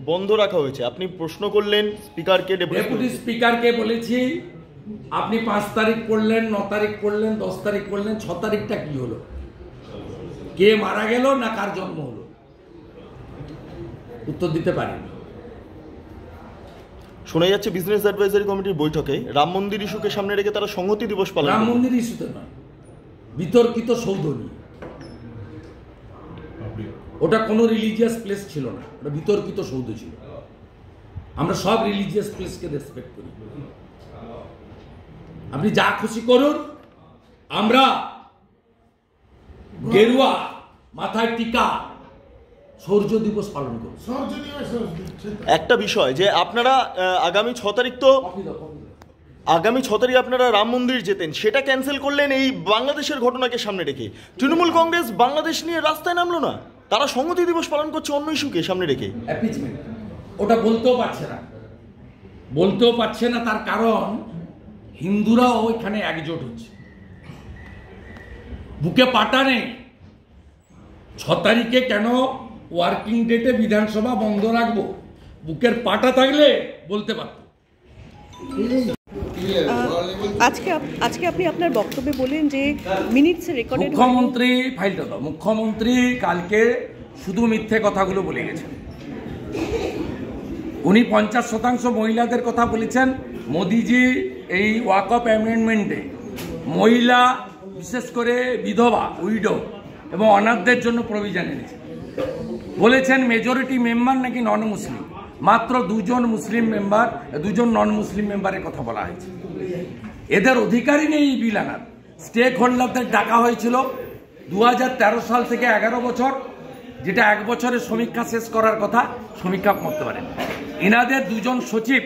বন্ধ রাখা হয়েছে। আপনি প্রশ্ন করলেন স্পিকারকে, ডেপুটি স্পিকারকে বলেছি আপনি 5 তারিখ পড়লেন, 9 তারিখ পড়লেন, 10 তারিখ পড়লেন, 6 তারিখটা কি হলো? কে মারা গেল না কার জন্ম হলো? উত্তর দিতে পারেন। শোনা যাচ্ছে বিজনেস অ্যাডভাইজারি কমিটির বৈঠকে রাম মন্দির ইস্যুকে সামনে রেখে তারা সংহতি দিবস পালন করবে। রাম মন্দির ইস্যুতে নয়, বিতর্কিত সৌধ নিয়ে। ওটা কোনো রিলিজিয়াস প্লেস ছিল না, ওটা বিতর্কিত সৌধ ছিল। আমরা সব রিলিজিয়াস প্লেসকে রেসপেক্ট করি। আপনি যা খুশি করুন, আমরা গেরুয়া মাথায় টিকা সূর্য দিবস পালন করব। একটা বিষয় যে আপনারা আগামী 6 তারিখ তো আগামী 6 তারিখ আপনারা রাম মন্দির যেতেন, সেটা ক্যান্সেল করলেন এই বাংলাদেশের ঘটনাকে সামনে রেখে। তৃণমূল কংগ্রেস বাংলাদেশ নিয়ে রাস্তায় নামলো না, তারা সংহতি দিবস পালন করছে অন্য ইস্যুকে সামনে রেখে। ওটা বলতেও পারছে না, তার কারণ হিন্দুরাও এখানে একজোট হচ্ছে, বুকে পাটা নেই। 6 তারিখে কেন ওয়ার্কিং ডেটে বিধানসভা বন্ধ রাখবো? বুকের পাটা থাকলে বলতে পারত। আজকে আপনি আপনার বক্তব্যে বলেন যে মিনিটস রেকর্ডেড মুখ্যমন্ত্রী ফাইলটা দাও। মুখ্যমন্ত্রী কালকে শুধু মিথ্যে কথাগুলো বলে গেছেন। উনি 50% মহিলাদের কথা বলেছেন। মোদিজি এই ওয়াকফ অ্যামেন্ডমেন্টে মহিলা, বিশেষ করে বিধবা, উইডো এবং অনাথদের জন্য প্রভিশন এনেছে। বলেছেন মেজরিটি মেম্বার নাকি নন মুসলিম, মাত্র 2জন মুসলিম মেম্বার, 2জন নন মুসলিম মেম্বারের কথা বলা হয়েছে। এদের অধিকারই নেই এই বিল আনার। স্টেক হোল্ডারদের ডাকা হয়েছিল 2013 সাল থেকে 11 বছর, যেটা 1 বছরের সমীক্ষা শেষ করার কথা, সমীক্ষা করতে পারেন। ইনাদের 2জন সচিব,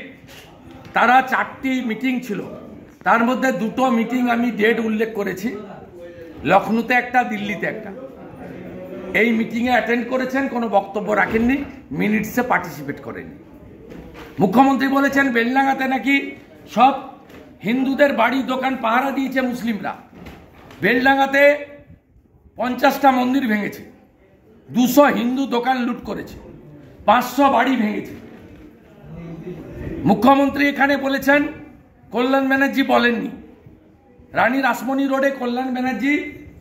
তারা 4টি মিটিং ছিল, তার মধ্যে 2টো মিটিং আমি ডেট উল্লেখ করেছি, লখনৌতে একটা, দিল্লিতে একটা। এই মিটিংয়ে অ্যাটেন্ড করেছেন, কোনো বক্তব্য রাখেননি, মিনিটসে পার্টিসিপেট করেননি। মুখ্যমন্ত্রী বলেছেন বেলডাঙ্গাতে নাকি সব হিন্দুদের বাড়ি দোকান পাহারা দিয়েছে মুসলিমরা। বেলডাঙ্গাতে 50টা মন্দির ভেঙেছে, 200 হিন্দু দোকান লুট করেছে, 500 বাড়ি ভেঙেছে। মুখ্যমন্ত্রী এখানে বলেছেন, কল্যাণ ব্যানার্জি বলেননি। রানী রাসমণি রোডে কল্যাণ ব্যানার্জি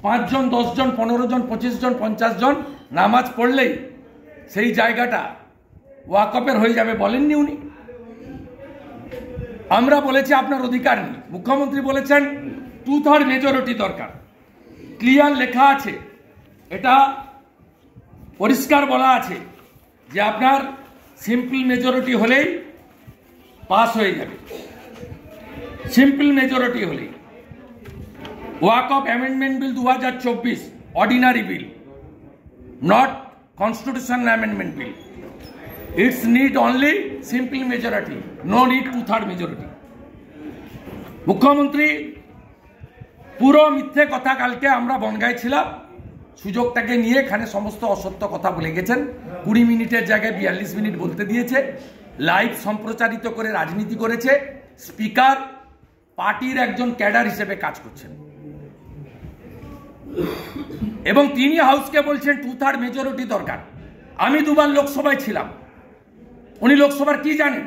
5 জন, 10 জন, 15 জন, 25 জন, 50 জন নামাজ পড়লেই সেই জায়গাটা ওয়াকফের হয়ে যাবে, বলেননি উনি। আমরা বলেছি আপনার অধিকার নেই। মুখ্যমন্ত্রী বলেছেন 2/3 মেজরিটি দরকার। ক্লিয়ার লেখা আছে, এটা পরিষ্কার বলা আছে যে আপনার সিম্পল মেজরিটি হলেই পাস হয়ে যাবে, সিম্পল মেজরিটি হলেই। Waqf amendment bill 2024 ordinary bill, not constitutional amendment bill. It's need only simple majority, no need 2/3 majority. মুখ্যমন্ত্রী পুরো মিথ্যে কথা, কালকে আমরা বনগাঁয় ছিলাম, সুযোগটাকে নিয়ে এখানে সমস্ত অসত্য কথা বলে গেছেন। 20 মিনিটের জায়গায় 42 মিনিট বলতে দিয়েছে, লাইভ সম্প্রচারিত করে রাজনীতি করেছে। স্পিকার পার্টির একজন ক্যাডার হিসেবে কাজ করছেন এবং তিনি হাউসকে বলছেন 2/3 মেজরিটি দরকার। আমি 2বার লোকসভায় ছিলাম, উনি লোকসভার কি জানেন?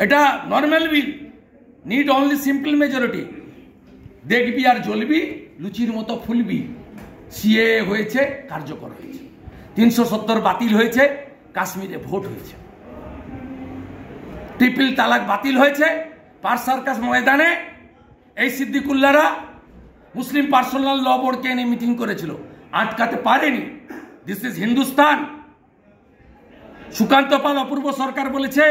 এটা নর্মাল বিল, নিড অনলি সিম্পল মেজরিটি। দেখবি আর জ্বলবি, লুচির মতো ফুলবি। সিএ হয়েছে, কার্যকর হয়েছে। 370 বাতিল হয়েছে, কাশ্মীরে ভোট হয়েছে। ট্রিপল তালাক বাতিল হয়েছে। পার্ক সার্কাস ময়দানে এই সিদ্দিকুল্লাহরা মুসলিম পার্সোনাল ল বোর্ডকে এনে মিটিং করেছিল, আটকাতে পারেনি। This is Hindustan. সুকান্ত পাল, অপূর্ব সরকার বলেছে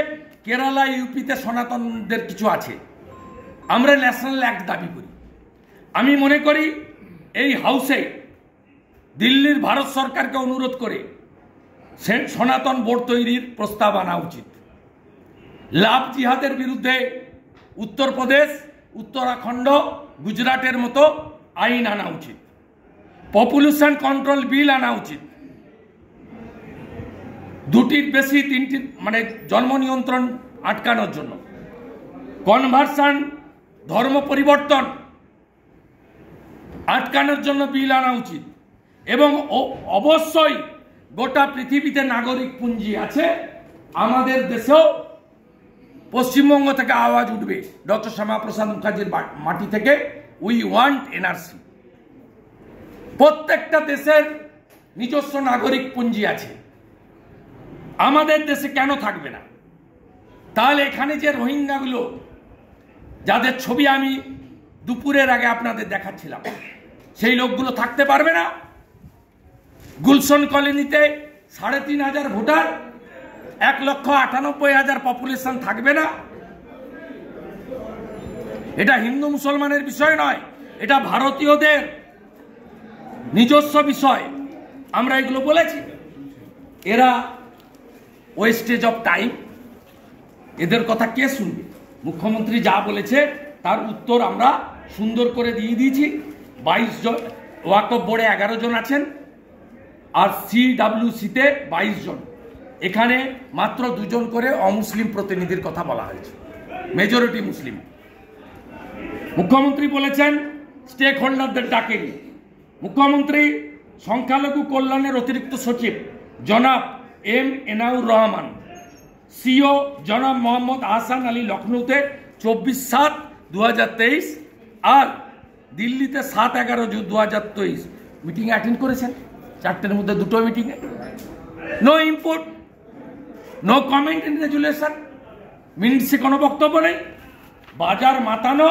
কেরালা, ইউপিতে সনাতনদের কিছু আছে। আমরা ন্যাশনাল অ্যাক্ট দাবি করি। আমি মনে করি এই হাউসে দিল্লির ভারত সরকারকে অনুরোধ করে সনাতন বোর্ড তৈরির প্রস্তাব আনা উচিত। লাভ জিহাদের বিরুদ্ধে উত্তরপ্রদেশ, উত্তরাখণ্ড, গুজরাটের মতো আইন আনা উচিত। পপুলেশন কন্ট্রোল বিল আনা উচিত। 2টির বেশি 3টি মানে জন্ম নিয়ন্ত্রণ আটকানোর জন্য। কনভার্সন, ধর্ম পরিবর্তন আটকানোর জন্য বিল আনা উচিত। এবং অবশ্যই গোটা পৃথিবীতে নাগরিক পুঞ্জি আছে, আমাদের দেশেও পশ্চিমবঙ্গ থেকে আওয়াজ উঠবে ডক্টর শ্যামাপ্রসাদ মুখার্জির মাটি থেকে, উই ওয়ান্ট এনআরসি। প্রত্যেকটা দেশের নিজস্ব নাগরিক পুঞ্জি আছে, আমাদের দেশে কেন থাকবে না? তাহলে এখানে যে রোহিঙ্গাগুলো, যাদের ছবি আমি দুপুরের আগে আপনাদের দেখাচ্ছিলাম, সেই লোকগুলো থাকতে পারবে না? গুলশন কলোনিতে ৩৫,০০০ ভোটার, ১,৯৮,০০০ পপুলেশন থাকবে না? এটা হিন্দু মুসলমানের বিষয় নয়, এটা ভারতীয়দের নিজস্ব বিষয়। আমরা এগুলো বলেছি। এরা ওয়েস্টেজ অফ টাইম, এদের কথা কে শুনবে? মুখ্যমন্ত্রী যা বলেছে তার উত্তর আমরা সুন্দর করে দিয়ে দিয়েছি। 22 জন, ওয়াকফ বোর্ডে 11 জন আছেন, আর CWCতে 22 জন। এখানে মাত্র 2 জন করে অমুসলিম প্রতিনিধির কথা বলা হয়েছে, মেজরিটি মুসলিম। মুখ্যমন্ত্রী বলেছেন স্টেক হোল্ডারদের ডাকেনি। মুখ্যমন্ত্রী সংখ্যালঘু কল্যাণের অতিরিক্ত সচিব জনাব M এনাউর রহমান, সিও জনাব মোহাম্মদ আহসান আলী লখনৌতে 24/7/2023 আর দিল্লিতে 7/11/2023 মিটিং অ্যাটেন্ড করেছেন। 4টের মধ্যে 2টো মিটিংয়ে। No input, no comment in resolution, মিনিটসে কোনো বক্তব্য নেই। বাজার মাতানো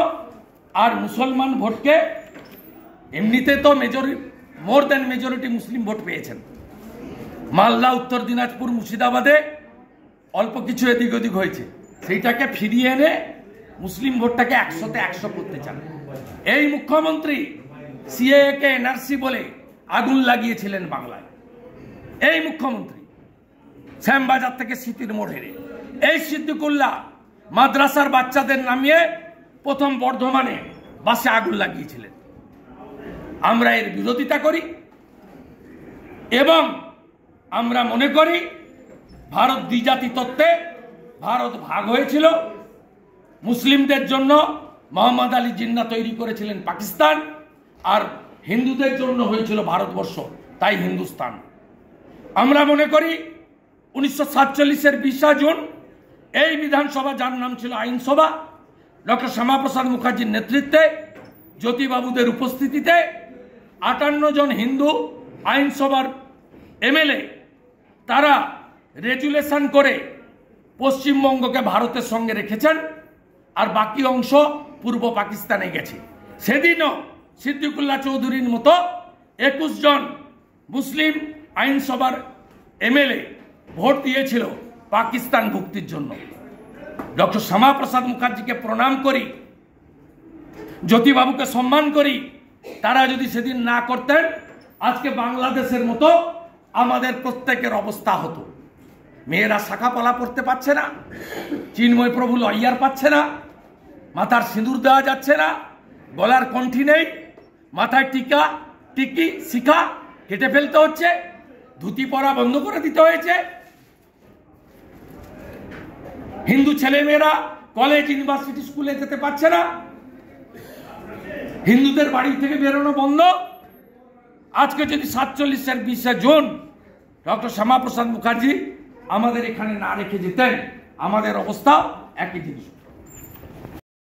আর মুসলমান ভোটকে, এমনিতে তো মোর দেন মেজরিটি মুসলিম ভোট পেয়েছেন। মালদা, উত্তর দিনাজপুর, মুর্শিদাবাদে অল্প কিছু এদিক ওদিক হয়েছে, সেইটাকে ফিরিয়ে এনে মুসলিম ভোটটাকে 100তে 100 করতে চান। এই মুখ্যমন্ত্রী সিএএ কে এনআরসি বলে আগুন লাগিয়েছিলেন বাংলায়। এই মুখ্যমন্ত্রী শ্যামবাজার থেকে স্মৃতির মোড় হেরে, এই সিদ্দিকুল্লাহ মাদ্রাসার বাচ্চাদের নামিয়ে প্রথম বর্ধমানে বাসে আগুন লাগিয়েছিলেন। আমরা এর বিরোধিতা করি এবং আমরা মনে করি ভারত দ্বিজাতি তত্ত্বে ভারত ভাগ হয়েছিল। মুসলিমদের জন্য মোহাম্মদ আলী জিন্নাহ তৈরি করেছিলেন পাকিস্তান, আর হিন্দুদের জন্য হয়েছিল ভারতবর্ষ, তাই হিন্দুস্তান। আমরা মনে করি 1947-এর 20 জুন এই বিধানসভা, যার নাম ছিল আইনসভা, ডক্টর শ্যামাপ্রসাদ মুখার্জির নেতৃত্বে, জ্যোতিবাবুদের উপস্থিতিতে 58 জন হিন্দু আইনসভার এমএলএ, তারা রেজুলেশন করে পশ্চিমবঙ্গকে ভারতের সঙ্গে রেখেছেন, আর বাকি অংশ পূর্ব পাকিস্তানে গেছে। সেদিনও সিদ্দিকুল্লাহ চৌধুরীর মতো 21 জন মুসলিম আইনসভার এমএলএ ভোট দিয়েছিল পাকিস্তান ভুক্তির জন্য। ডক্টর শ্যামাপ্রসাদ মুখার্জিকে প্রণাম করি, জ্যোতিবাবুকে সম্মান করি। তারা যদি সেদিন না করতেন, আজকে বাংলাদেশের মতো আমাদের প্রত্যেকের অবস্থা হতো। মেয়েরা শাখা পলা পড়তে পারছে না, চিন্ময় প্রভু লইয়ার পাচ্ছে না, মাথার সিঁদুর দেওয়া যাচ্ছে না, গলার কণ্ঠি নেই, মাথায় টিকা টিকি শিখা কেটে ফেলতে হচ্ছে, ধুতি পরা বন্ধ করে দিতে হয়েছে। হিন্দু ছেলেমেয়েরা কলেজ, ইউনিভার্সিটি, স্কুলে যেতে পারছে না, হিন্দুদের বাড়ি থেকে বেরোনো বন্ধ। আজকে যদি 47-এর 20 জুন ডক্টর শ্যামাপ্রসাদ মুখার্জি আমাদের এখানে না রেখে যেতেন, আমাদের অবস্থা একই জিনিস।